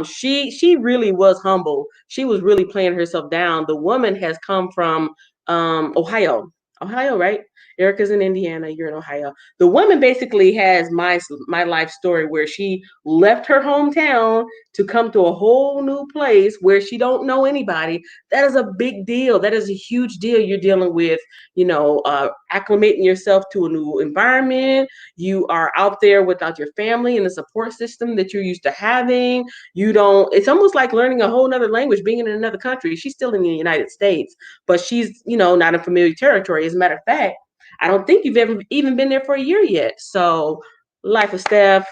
She really was humble. She was really playing herself down. The woman has come from Ohio. Ohio, right? Erica's in Indiana. You're in Ohio. The woman basically has my life story where she left her hometown to come to a whole new place where she don't know anybody. That is a big deal. That is a huge deal. You're dealing with, acclimating yourself to a new environment. You are out there without your family and the support system that you're used to having. It's almost like learning a whole nother language, being in another country. She's still in the United States, but she's, not in familiar territory. As a matter of fact, I don't think you've ever even been there for a year yet. So, Life of Steph,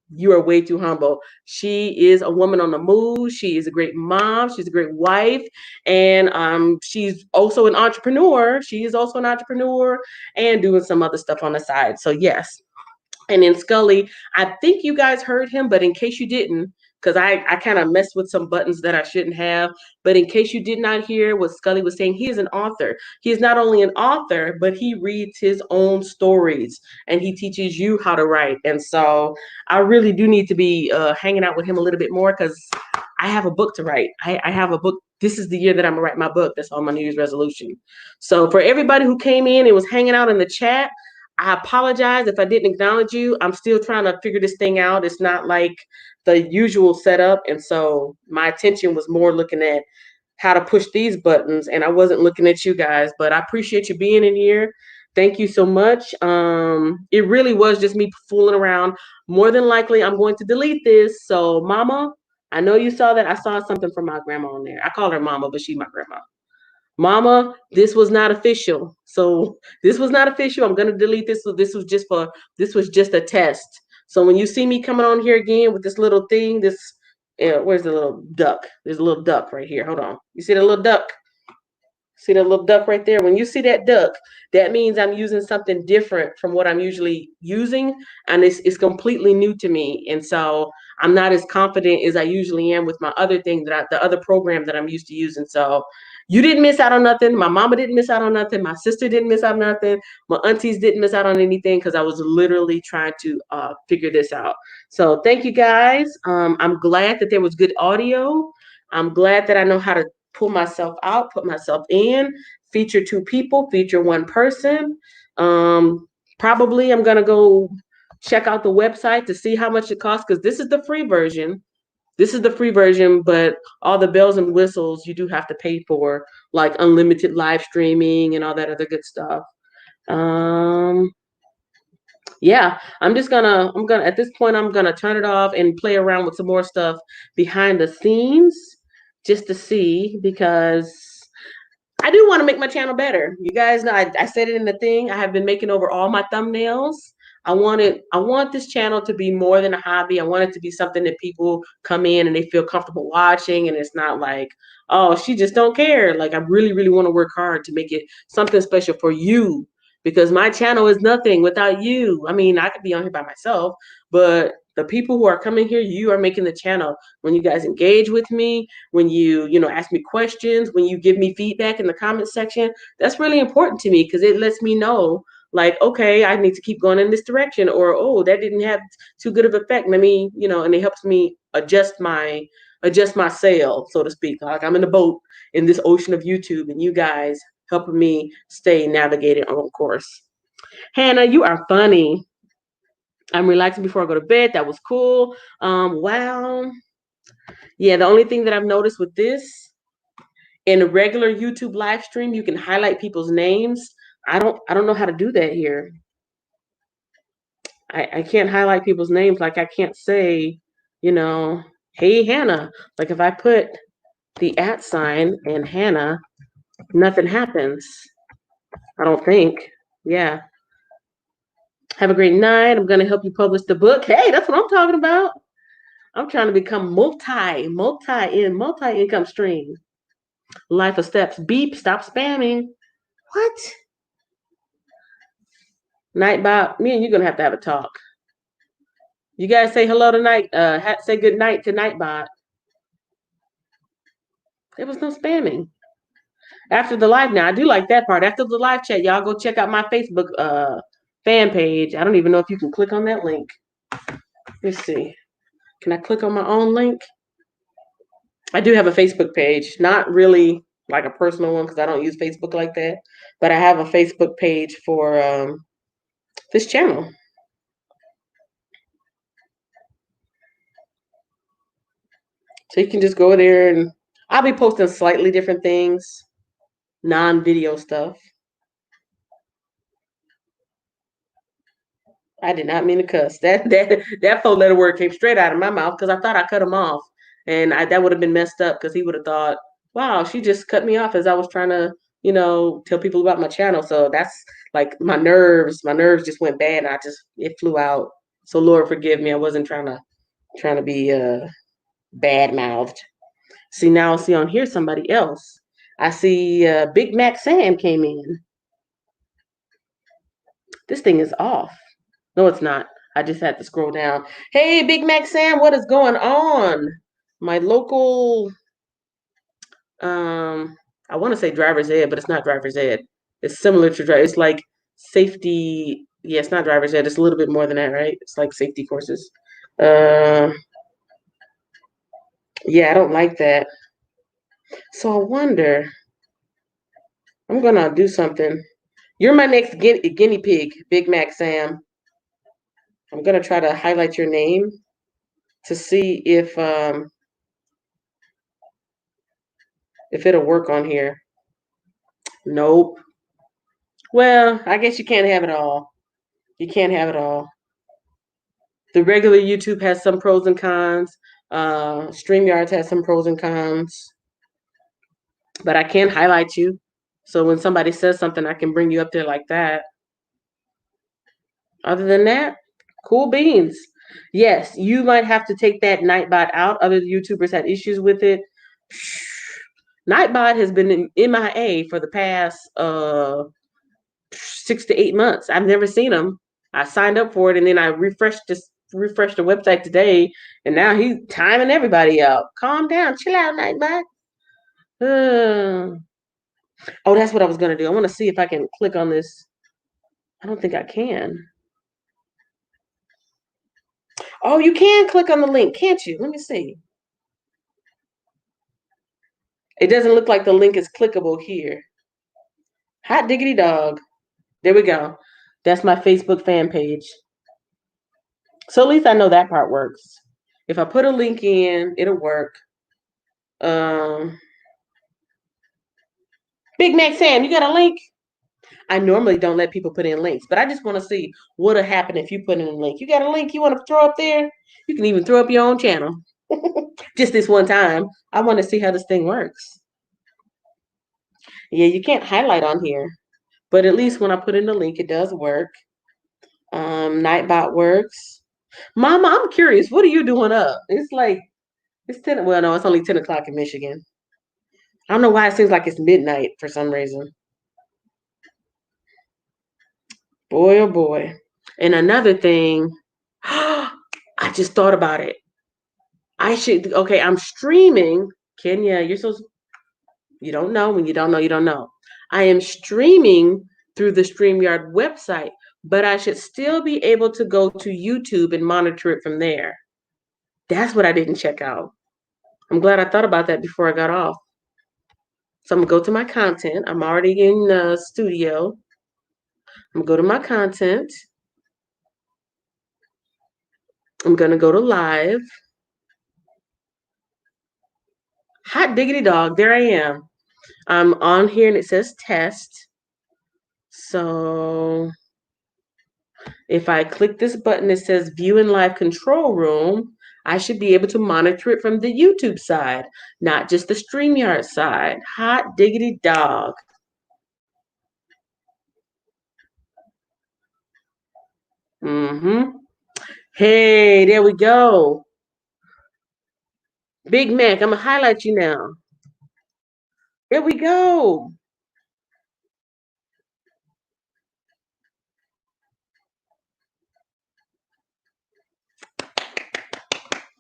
you are way too humble. She is a woman on the move. She is a great mom. She's a great wife. And she's also an entrepreneur. She is also an entrepreneur and doing some other stuff on the side. So, yes. And then Scully, I think you guys heard him, but in case you didn't, because I kind of messed with some buttons that I shouldn't have. But in case you did not hear what Scully was saying, he is an author. He is not only an author, but he reads his own stories and he teaches you how to write. And so I really do need to be hanging out with him a little bit more because I have a book to write. I have a book. This is the year that I'm gonna write my book. That's on my New Year's resolution. So for everybody who came in and was hanging out in the chat, I apologize if I didn't acknowledge you. I'm still trying to figure this thing out. It's not like the usual setup. And so my attention was more looking at how to push these buttons. And I wasn't looking at you guys, but I appreciate you being in here. Thank you so much. It really was just me fooling around. More than likely, I'm going to delete this. So, Mama, I know you saw that. I saw something from my grandma on there. I call her Mama, but she's my grandma. Mama, this was not official. So this was not official. I'm gonna delete this. So this was just a test. So when you see me coming on here again with this little thing, where's the little duck? There's a little duck right here. Hold on. You see the little duck? See that little duck right there? When you see that duck, that means I'm using something different from what I'm usually using. And it's completely new to me. And so I'm not as confident as I usually am with my other thing the other program that I'm used to using. So you didn't miss out on nothing. My mama didn't miss out on nothing. My sister didn't miss out on nothing. My aunties didn't miss out on anything because I was literally trying to figure this out. So thank you guys. I'm glad that there was good audio. I'm glad that I know how to pull myself out, put myself in, feature two people, feature one person. Probably I'm gonna go check out the website to see how much it costs because this is the free version. This is the free version, but all the bells and whistles you do have to pay for, like unlimited live streaming and all that other good stuff. Yeah, I'm gonna at this point I'm gonna turn it off and play around with some more stuff behind the scenes just to see because I do want to make my channel better. You guys know I said it in the thing. I have been making over all my thumbnails. I want this channel to be more than a hobby. I want it to be something that people come in and they feel comfortable watching and it's not like, oh, she just don't care. Like I really, really want to work hard to make it something special for you because my channel is nothing without you. I mean, I could be on here by myself, but the people who are coming here, you are making the channel. When you guys engage with me, when you ask me questions, when you give me feedback in the comment section, that's really important to me because it lets me know like, okay, I need to keep going in this direction, or oh, that didn't have too good of effect. Let me, and it helps me adjust my sail, so to speak. Like I'm in the boat in this ocean of YouTube, and you guys helping me stay navigated on course. Hannah, you are funny. I'm relaxing before I go to bed. That was cool. Wow. Yeah, the only thing that I've noticed with this, in a regular YouTube live stream, you can highlight people's names. I don't know how to do that here. I can't highlight people's names. Like I can't say, hey Hannah. Like if I put the @ and Hannah, nothing happens. I don't think. Yeah. Have a great night. I'm gonna help you publish the book. Hey, that's what I'm talking about. I'm trying to become multi-income stream. Life of steps. Beep. Stop spamming. What? Nightbot. Me and you're gonna have to have a talk. You guys say hello tonight. Say good night to Nightbot. There was no spamming. After the live now, I do like that part. After the live chat, y'all go check out my Facebook fan page. I don't even know if you can click on that link. Let's see. Can I click on my own link? I do have a Facebook page. Not really like a personal one because I don't use Facebook like that. But I have a Facebook page for this channel. So you can just go there and I'll be posting slightly different things, non-video stuff. I did not mean to cuss. That 4-letter word came straight out of my mouth because I thought I cut him off, and that would have been messed up because he would have thought, "Wow, she just cut me off as I was trying to, tell people about my channel." So that's like my nerves just went bad, and it flew out. So Lord forgive me. I wasn't trying to be bad mouthed. See, now I see on here somebody else. I see Big Mac Sam came in. This thing is off. No, it's not. I just had to scroll down. Hey, Big Mac Sam, what is going on? My local, I want to say driver's ed, but it's not driver's ed. It's similar to it's like safety. Yeah, it's not driver's ed. It's a little bit more than that, right? It's like safety courses. Yeah, I don't like that. So I wonder, I'm going to do something. You're my next guinea pig, Big Mac Sam. I'm going to try to highlight your name to see if it'll work on here. Nope. Well, I guess you can't have it all. You can't have it all. The regular YouTube has some pros and cons. StreamYards has some pros and cons. But I can highlight you. So when somebody says something, I can bring you up there like that. Other than that, cool beans. Yes, you might have to take that Nightbot out. Other YouTubers had issues with it. Nightbot has been in MIA for the past 6 to 8 months. I've never seen him. I signed up for it and then I refreshed the website today, and now he's timing everybody out. Calm down, chill out, Nightbot. Oh, that's what I was gonna do. I want to see if I can click on this. I don't think I can. Oh, you can click on the link, can't you? Let me see. It doesn't look like the link is clickable here. Hot diggity dog. There we go. That's my Facebook fan page. So at least I know that part works. If I put a link in, it'll work. Big Mac Sam, you got a link? I normally don't let people put in links, but I just want to see what'll happen if you put in a link. You got a link you want to throw up there? You can even throw up your own channel. Just this one time. I want to see how this thing works. Yeah, you can't highlight on here, but at least when I put in the link, it does work. Nightbot works. Mama, I'm curious. What are you doing up? It's 10. Well, no, it's only 10 o'clock in Michigan. I don't know why it seems like it's midnight for some reason. Boy, oh boy. And another thing, I just thought about it. I'm streaming. Kenya, you don't know. When you don't know, you don't know. I am streaming through the StreamYARD website, but I should still be able to go to YouTube and monitor it from there. That's what I didn't check out. I'm glad I thought about that before I got off. So I'm gonna go to my content. I'm already in the studio. I'm going to go to my content. I'm going to go to live. Hot diggity dog, there I am. I'm on here and it says test. So if I click this button, it says view in live control room. I should be able to monitor it from the YouTube side, not just the StreamYard side. Hot diggity dog. Hey, there we go. Big Mac, I'm going to highlight you now. There we go.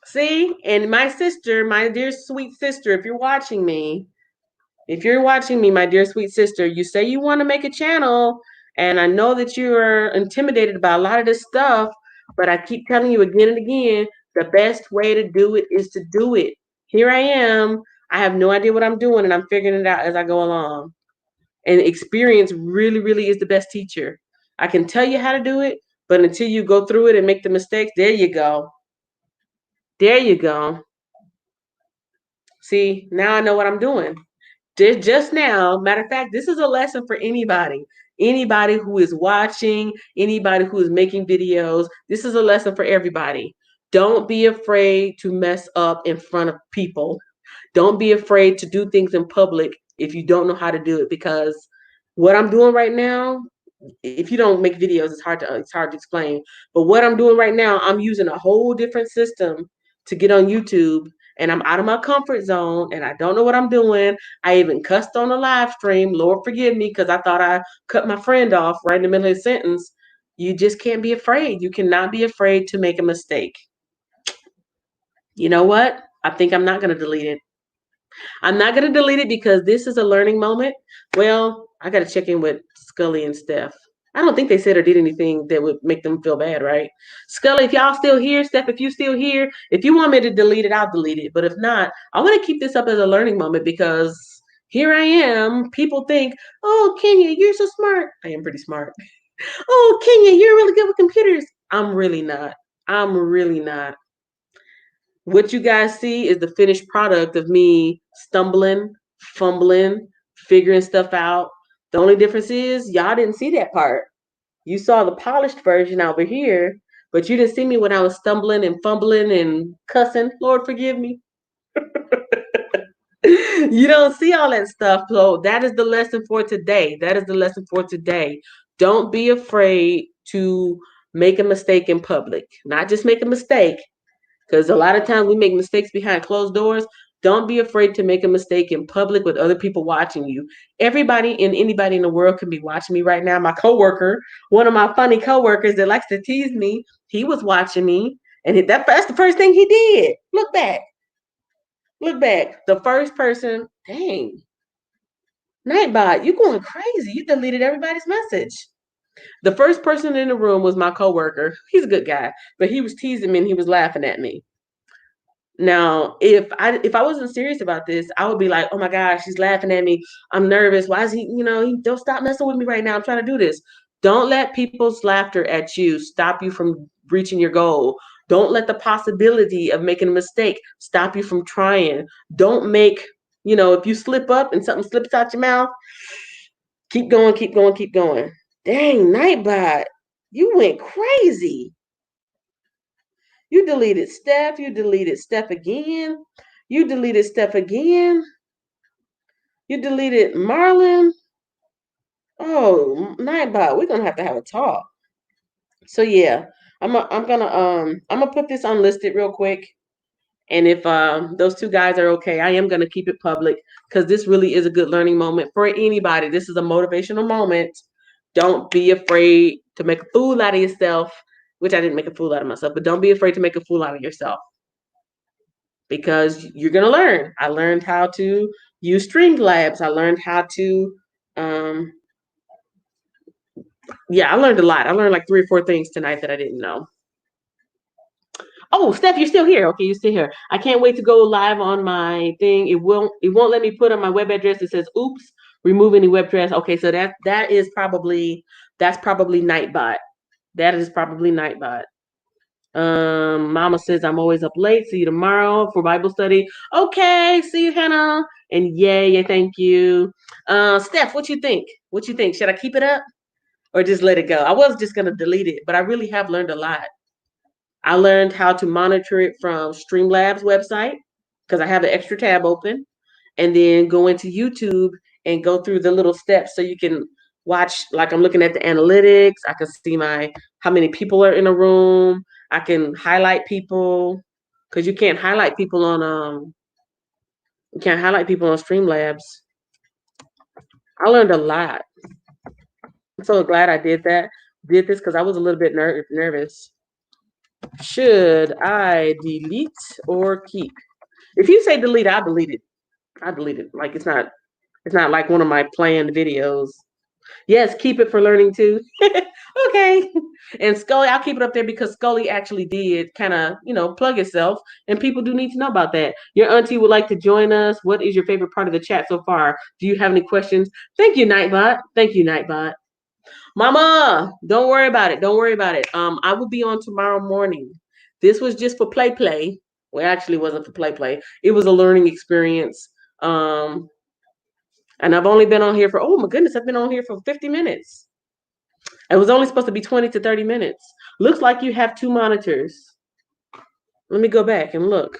See? And my sister, my dear sweet sister, if you're watching me, my dear sweet sister, you say you want to make a channel, and I know that you are intimidated by a lot of this stuff, but I keep telling you again and again, the best way to do it is to do it. Here I am. I have no idea what I'm doing, and I'm figuring it out as I go along. And experience really, really is the best teacher. I can tell you how to do it, but until you go through it and make the mistakes, there you go. There you go. See, now I know what I'm doing. Just now, matter of fact, this is a lesson for anybody. Anybody who is watching, anybody who is making videos, this is a lesson for everybody. Don't be afraid to mess up in front of people. Don't be afraid to do things in public if you don't know how to do it, because what I'm doing right now, if you don't make videos, it's hard to explain. But what I'm doing right now, I'm using a whole different system to get on YouTube, and I'm out of my comfort zone, and I don't know what I'm doing. I even cussed on a live stream. Lord forgive me, because I thought I cut my friend off right in the middle of his sentence. You just can't be afraid. You cannot be afraid to make a mistake. You know what? I think I'm not going to delete it. I'm not going to delete it because this is a learning moment. Well, I got to check in with Scully and Steph. I don't think they said or did anything that would make them feel bad, right? Scully, if y'all still here, Steph, if you still here, if you want me to delete it, I'll delete it. But if not, I want to keep this up as a learning moment, because here I am. People think, oh, Kenya, you're so smart. I am pretty smart. Oh, Kenya, you're really good with computers. I'm really not. I'm really not. What you guys see is the finished product of me stumbling, fumbling, figuring stuff out. The only difference is y'all didn't see that part. You saw the polished version over here, but you didn't see me when I was stumbling and fumbling and cussing. Lord, forgive me. You don't see all that stuff. So that is the lesson for today. That is the lesson for today. Don't be afraid to make a mistake in public. Not just make a mistake, because a lot of times we make mistakes behind closed doors. Don't be afraid to make a mistake in public with other people watching you. Everybody and anybody in the world can be watching me right now. My coworker, one of my funny coworkers that likes to tease me, he was watching me. And that's the first thing he did. Look back. Look back. The first person, dang. Nightbot, you going crazy. You deleted everybody's message. The first person in the room was my coworker. He's a good guy, but he was teasing me and he was laughing at me. Now, if I wasn't serious about this, I would be like, oh my gosh, he's laughing at me. I'm nervous. Why is he, he don't stop messing with me right now. I'm trying to do this. Don't let people's laughter at you stop you from reaching your goal. Don't let the possibility of making a mistake stop you from trying. Don't make, if you slip up and something slips out your mouth, keep going, keep going, keep going. Dang, Nightbot, you went crazy. You deleted Steph. You deleted Steph again. You deleted Steph again. You deleted Marlon. Oh, Nightbot, we're gonna have to have a talk. So yeah, I'm gonna put this unlisted real quick. And if those two guys are okay, I am gonna keep it public, because this really is a good learning moment for anybody. This is a motivational moment. Don't be afraid to make a fool out of yourself, which I didn't make a fool out of myself, but don't be afraid to make a fool out of yourself, because you're going to learn. I learned how to use Streamlabs. I learned how to, I learned a lot. I learned like 3 or 4 things tonight that I didn't know. Oh, Steph, you're still here. Okay, you're still here. I can't wait to go live on my thing. It won't let me put on my web address. It says, oops, remove any web address. Okay, so that is probably That's probably Nightbot. That is probably Nightbot. Mama says I'm always up late. See you tomorrow for Bible study. Okay, see you, Hannah. And yay, thank you. Steph, what you think? What you think? Should I keep it up or just let it go? I was just gonna delete it, but I really have learned a lot. I learned how to monitor it from Streamlabs website because I have an extra tab open, and then go into YouTube and go through the little steps so you can watch. Like I'm looking at the analytics. I can see how many people are in a room. I can highlight people because you can't highlight people on Streamlabs. I learned a lot. I'm so glad I did this because I was a little bit nervous. Should I delete or keep? If you say delete, I'll delete it. Like it's not like one of my planned videos. Yes, keep it for learning too. Okay. And Scully, I'll keep it up there because Scully actually did kind of, plug itself, and people do need to know about that. Your auntie would like to join us. What is your favorite part of the chat so far? Do you have any questions? Thank you, Nightbot. Thank you, Nightbot. Mama, don't worry about it. Don't worry about it. I will be on tomorrow morning. This was just for play. Well, it actually wasn't for play. It was a learning experience. And I've only been on here for, oh my goodness, I've been on here for 50 minutes. It was only supposed to be 20 to 30 minutes. Looks like you have 2 monitors. Let me go back and look.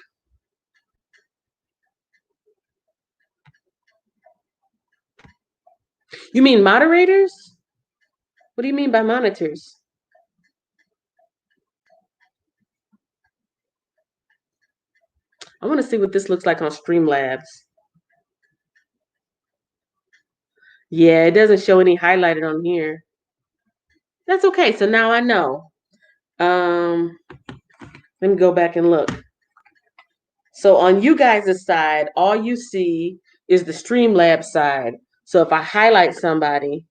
You mean moderators? What do you mean by monitors? I want to see what this looks like on Streamlabs. Yeah, it doesn't show any highlighted on here. That's okay. So now I know. Let me go back and look. So on you guys' side, all you see is the Streamlabs side. So if I highlight somebody,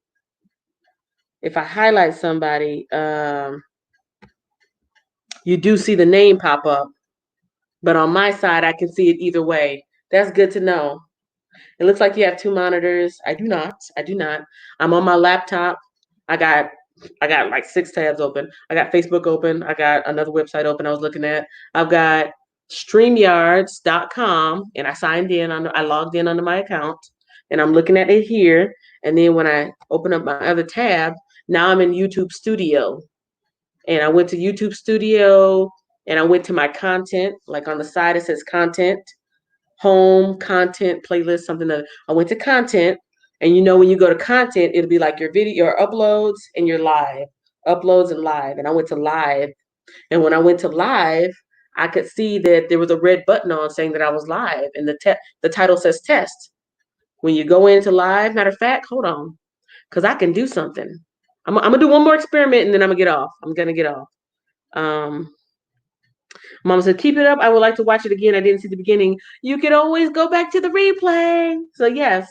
you do see the name pop up. But on my side, I can see it either way. That's good to know. It looks like you have 2 monitors. I do not. I'm on my laptop. I got like 6 tabs open. I got Facebook open. I got another website open I was looking at. I've got StreamYards.com, and I logged in under my account, and I'm looking at it here. And then when I open up my other tab, now I'm in YouTube Studio. And I went to YouTube Studio, and I went to my content. Like on the side, it says content, home, content, playlist, something that I went to content. And when you go to content, it'll be like your video, your uploads and your live, uploads and live. And I went to live. And when I went to live, I could see that there was a red button on saying that I was live. And the title says test. When you go into live, matter of fact, hold on, because I can do something. I'm going to do one more experiment and then I'm going to get off. Mama said, keep it up. I would like to watch it again. I didn't see the beginning. You can always go back to the replay. So yes,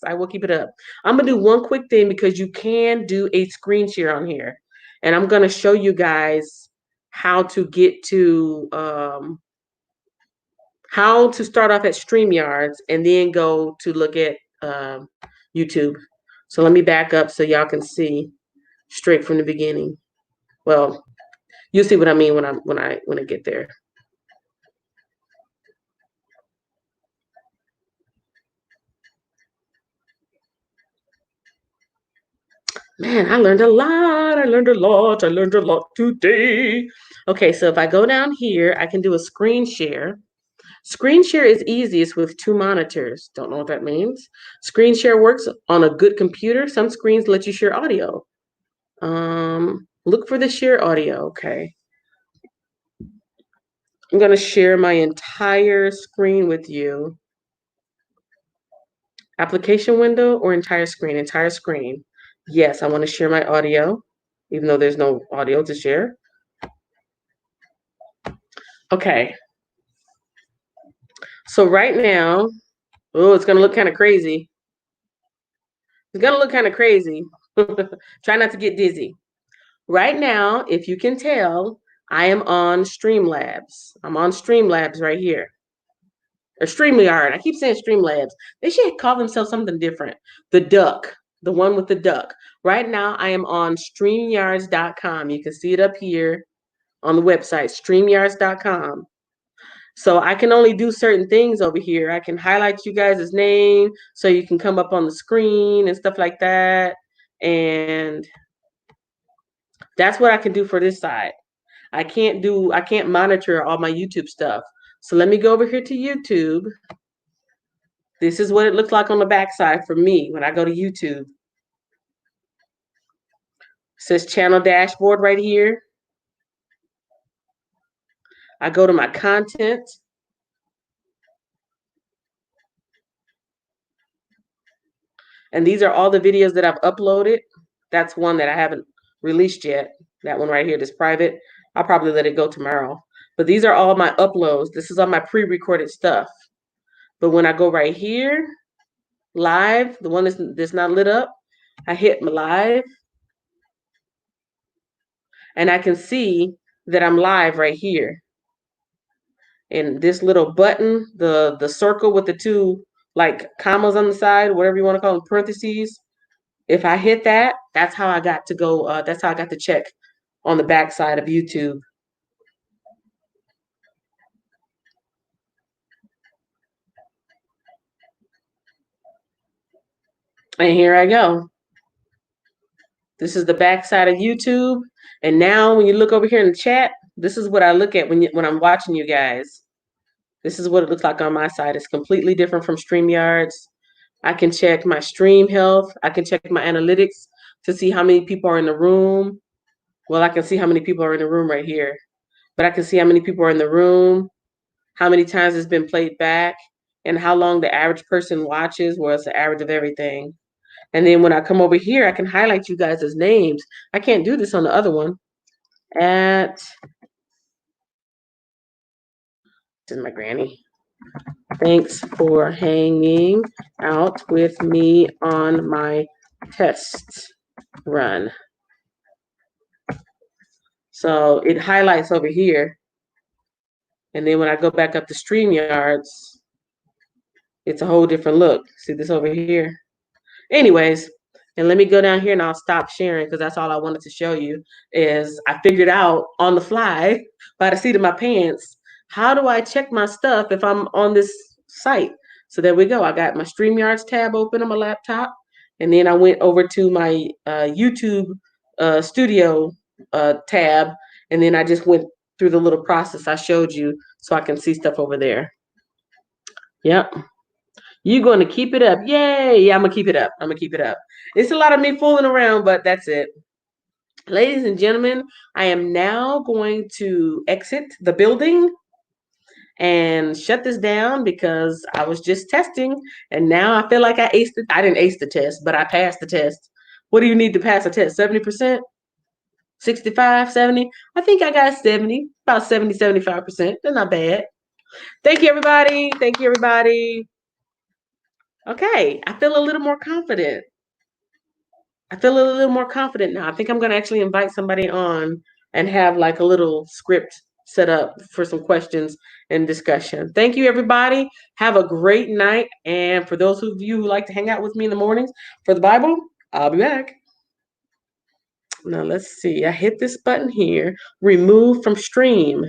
I will keep it up. I'm going to do one quick thing because you can do a screen share on here. And I'm going to show you guys how to get to, how to start off at StreamYards and then go to look at YouTube. So let me back up so y'all can see straight from the beginning. Well, you'll see what I mean when I get there. Man, I learned a lot today. Okay, so if I go down here, I can do a screen share. Screen share is easiest with 2 monitors. Don't know what that means. Screen share works on a good computer. Some screens let you share audio. Look for the share audio. Okay. I'm going to share my entire screen with you. Application window or entire screen? Entire screen. Yes, I want to share my audio, even though there's no audio to share. Okay. So right now, it's going to look kind of crazy. Try not to get dizzy. Right now, if you can tell, I am on Streamlabs. I'm on Streamlabs right here. Or StreamYARD. I keep saying Streamlabs. They should call themselves something different. The Duck. the one with the duck. Right now, I am on StreamYards.com. You can see it up here on the website, StreamYards.com. So I can only do certain things over here. I can highlight you guys' name so you can come up on the screen and stuff like that. And that's what I can do for this side. I can't monitor all my YouTube stuff. So let me go over here to YouTube. This is what it looks like on the backside for me when I go to YouTube. It says channel dashboard right here. I go to my content. And these are all the videos that I've uploaded. That's one that I haven't released yet. That one right here, this private. I'll probably let it go tomorrow. But these are all my uploads. This is all my pre-recorded stuff. But when I go right here, live, the one that's not lit up, I hit my live. And I can see that I'm live right here. And this little button, the circle with the two like commas on the side, whatever you want to call them, parentheses. If I hit that, that's how I got to go. That's how I got to check on the backside of YouTube. And here I go. This is the backside of YouTube. And now when you look over here in the chat, this is what I look at when I'm watching you guys. This is what it looks like on my side. It's completely different from StreamYards. I can check my stream health. I can check my analytics to see how many people are in the room. Well, I can see how many people are in the room right here. But I can see how many people are in the room, how many times it's been played back, and how long the average person watches. Well, it's the average of everything. And then when I come over here, I can highlight you guys' names. I can't do this on the other one. This is my granny. Thanks for hanging out with me on my test run. So it highlights over here. And then when I go back up to StreamYards, it's a whole different look. See this over here? Anyways, and let me go down here and I'll stop sharing because that's all I wanted to show you is I figured out on the fly by the seat of my pants, how do I check my stuff if I'm on this site? So there we go. I got my StreamYards tab open on my laptop. And then I went over to my YouTube studio tab. And then I just went through the little process I showed you so I can see stuff over there. Yep. You're going to keep it up. Yay. Yeah, I'm going to keep it up. I'm going to keep it up. It's a lot of me fooling around, but that's it. Ladies and gentlemen, I am now going to exit the building and shut this down because I was just testing. And now I feel like I aced it. I didn't ace the test, but I passed the test. What do you need to pass a test? 70%? 65, 70? I think I got 70, about 70, 75%. They're not bad. Thank you, everybody. Thank you, everybody. Okay, I feel a little more confident. I feel a little more confident now. I think I'm going to actually invite somebody on and have like a little script set up for some questions and discussion. Thank you, everybody. Have a great night. And for those of you who like to hang out with me in the mornings for the Bible, I'll be back. Now, let's see. I hit this button here. Remove from stream.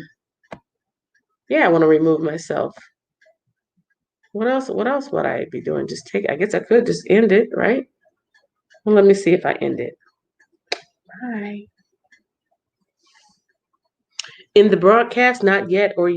Yeah, I want to remove myself. What else would I be doing? Just take, I guess I could just end it, right? Well, let me see if I end it. Bye. In the broadcast, not yet or yet.